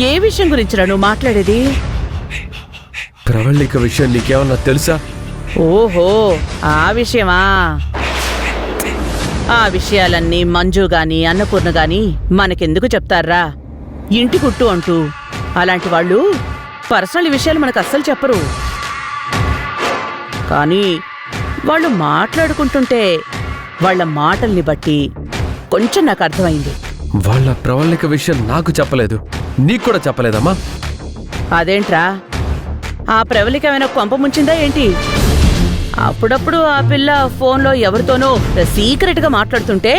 ఏ విషయం గురించి నువ్వు మాట్లాడేది? ప్రవళిక విషయం నీకేమన్నా తెలుసా? ఓహో, ఆ విషయమా? ఆ విషయాలన్నీ మంజు గాని అన్నపూర్ణ గాని మనకెందుకు చెప్తారా? ఇంటి కుట్టు అంటూ అలాంటి వాళ్ళు పర్సనల్ విషయాలు మనకు అస్సలు చెప్పరు. కానీ వాళ్ళు మాట్లాడుకుంటుంటే వాళ్ళ మాటల్ని బట్టి కొంచెం నాకు అర్థమైంది. వాళ్ళ ప్రవళిక విషయం నాకు చెప్పలేదు, నీకు కూడా చెప్పలేదమ్మా? అదేంట్రా, ఆ ప్రవళికమైన కొంప ముంచిందా ఏంటి? అప్పుడప్పుడు ఆ పిల్ల ఫోన్లో ఎవరితోనో సీక్రెట్గా మాట్లాడుతుంటే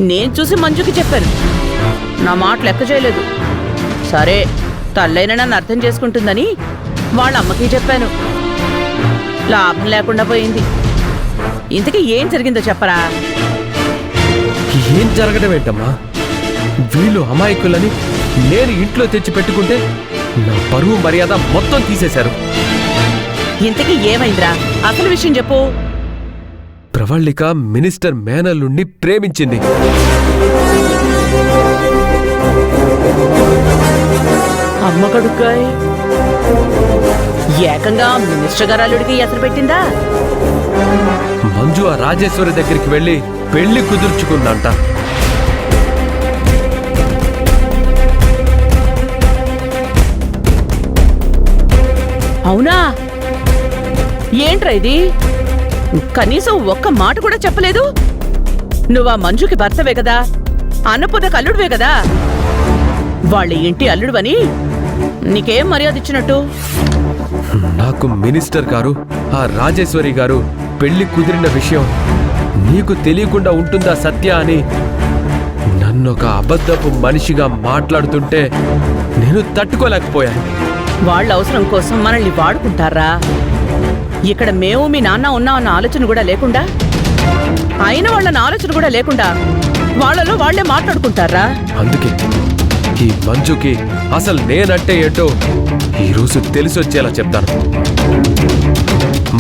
నేను చూసి మంజుకి చెప్పాను. నా మాట లెక్క చేయలేదు. సరే, తల్లైన నన్ను అర్థం చేసుకుంటుందని వాళ్ళ అమ్మకి చెప్పాను. లాభం లేకుండా పోయింది. ఇంతకీ ఏం జరిగిందో చెప్పరా? ఏం జరగడం ఏంటమ్మా? వీళ్ళు అమాయకులని నేను ఇంట్లో తెచ్చి పెట్టుకుంటే నా పరువు మర్యాద మొత్తం తీసేశారు. ఇంతకీ ఏమైందిరా? అసలు విషయం చెప్పు. ప్రవళిక మినిస్టర్ మేనల్లుండి ప్రేమించింది. అమ్మ కడుక్కాయ్, ఏకంగా మినిస్టర్ గారు అల్లుడికి ఎసరు పెట్టిందా? మంజు ఆ రాజేశ్వరి దగ్గరికి వెళ్ళి పెళ్లి కుదుర్చుకుందంట. అవునా? ఏంట్రా ఇది? కనీసం ఒక్క మాట కూడా చెప్పలేదు. నువ్వా మంజుకి భర్తవే కదా, అన్నపూర్ణకు అల్లుడువే కదా. వాళ్ళ ఇంటి అల్లుడువని నీకేం మర్యాద ఇచ్చినట్టు? నాకు మినిస్టర్ గారు ఆ రాజేశ్వరి గారు పెళ్లి కుదిరిన విషయం నీకు తెలియకుండా ఉంటుందా సత్య అని నన్నొక అబద్ధపు మనిషిగా మాట్లాడుతుంటే నేను తట్టుకోలేకపోయాను. వాళ్ళ అవసరం కోసం మనల్ని వాడుకుంటారా? ఇక్కడ మేము మీ నాన్న ఉన్నామన్న ఆలోచన కూడా లేకుండా, అయిన వాళ్ళన్న ఆలోచన కూడా లేకుండా వాళ్ళలో వాళ్లే మాట్లాడుకుంటారా? అందుకే ఈ మంజుకి అసలు నేనంటే ఏంటో ఈరోజు తెలిసొచ్చేలా చెప్తాను.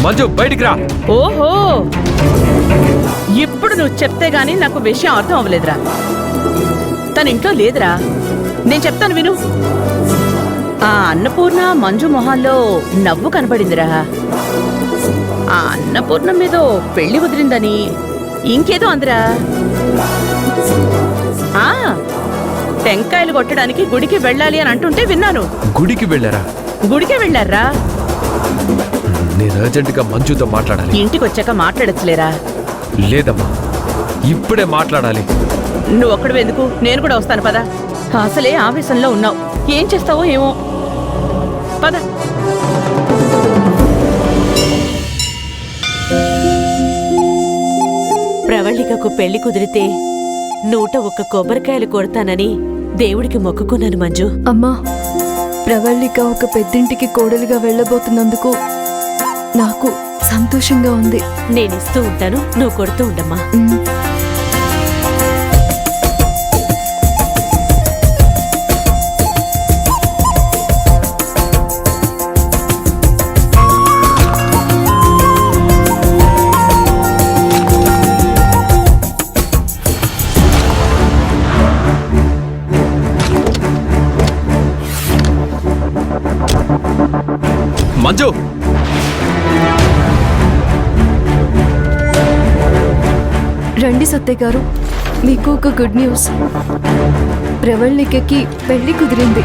మంజు, బయటికి రా. ఓహో, ఇప్పుడు నువ్వు చెప్తే గానీ నాకు విషయం అర్థం అవ్వలేదురా. తన ఇంట్లో లేదురా. నేను చెప్తాను విను. ఆ అన్నపూర్ణ మంజు మొహాల్లో నవ్వు కనబడిందిరా. ఆ అన్నపూర్ణ మీద పెళ్లి కుదిరిందని ఇంకేదో అందరా. ఆ టెంకాయలు కొట్టడానికి గుడికి వెళ్ళాలి అని అంటుంటే విన్నాను. గుడికి వెళ్ళారా? గుడికే వెళ్ళారా? నేను అర్జెంటుగా మంజుతో మాట్లాడాలి. ఇంటికి వచ్చాక మాట్లాడచ్చులేరా? లేదమ్మా, ఇప్పుడే మాట్లాడాలి. నువ్వు ఒక్కడు ఎందుకు? నేను కూడా వస్తాను పద. అసలే ఆవేశంలో ఉన్నావు, ఏం చేస్తావో ఏమో. పద. ప్రవళికకు పెళ్లి కుదిరితే 101 కొబ్బరికాయలు కొడతానని దేవుడికి మొక్కుకున్నాను మంజు. అమ్మా, ప్రవళిక ఒక పెద్దింటికి కోడలిగా వెళ్ళబోతున్నందుకు నాకు సంతోషంగా ఉంది. నేనిస్తూ ఉంటాను, నువ్వు కొడుతూ ఉండమ్మా. మంజు, రండి సత్య గారు, మీకు ఒక గుడ్ న్యూస్. ప్రవళికకి పెళ్లి కుదిరింది.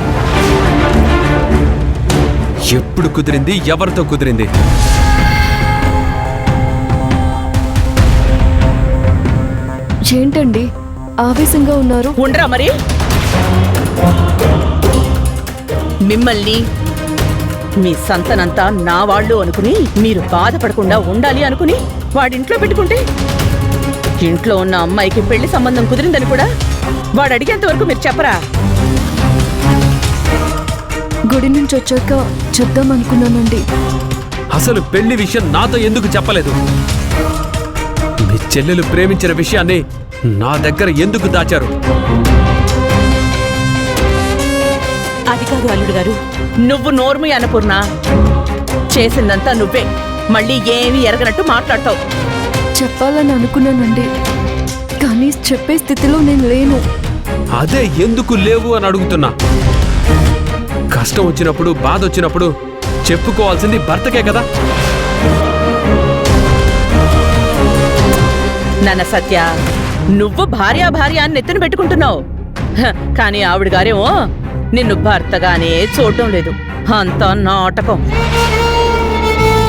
ఎప్పుడు కుదిరింది? ఎవరితో కుదిరింది? ఏంటండి ఆవేశంగా ఉన్నారు? ఉండరా మరి. మిమ్మల్ని మీ సంతనంతా నా వాళ్ళు అనుకుని మీరు బాధపడకుండా ఉండాలి అనుకుని వాడింట్లో పెట్టుకుంటే, ఇంట్లో ఉన్న అమ్మాయికి పెళ్లి సంబంధం కుదిరిందని కూడా వాడు అడిగేంత వరకు మీరు చెప్పరా? గుడి నుంచి వచ్చాక చెప్దామనుకున్నానండి. అసలు పెళ్లి విషయం నాతో ఎందుకు చెప్పలేదు? మీ చెల్లెలు ప్రేమించిన విషయాన్ని నా దగ్గర ఎందుకు దాచారు? అది కాదు అల్లుడు గారు. నువ్వు నోర్ము అన్నపూర్ణ, చేసిందంతా నువ్వే. మళ్ళీ ఏమీ ఎరగనట్టు మాట్లాడతావు. చెప్పాలని అనుకున్నానండి, కానీ చెప్పే స్థితిలో నేను లేను. అదే ఎందుకు లేవు అని అడుగుతున్నా. కష్టం వచ్చినప్పుడు బాధ వచ్చినప్పుడు చెప్పుకోవాల్సింది భర్తకే కదా. నాన్న సత్య, నువ్వు భార్య అని నెత్తిన పెట్టుకుంటున్నావు. కానీ ఆవిడ గారేమో నిన్ను భర్తగానే చూడటం లేదు. అంతా నాటకం.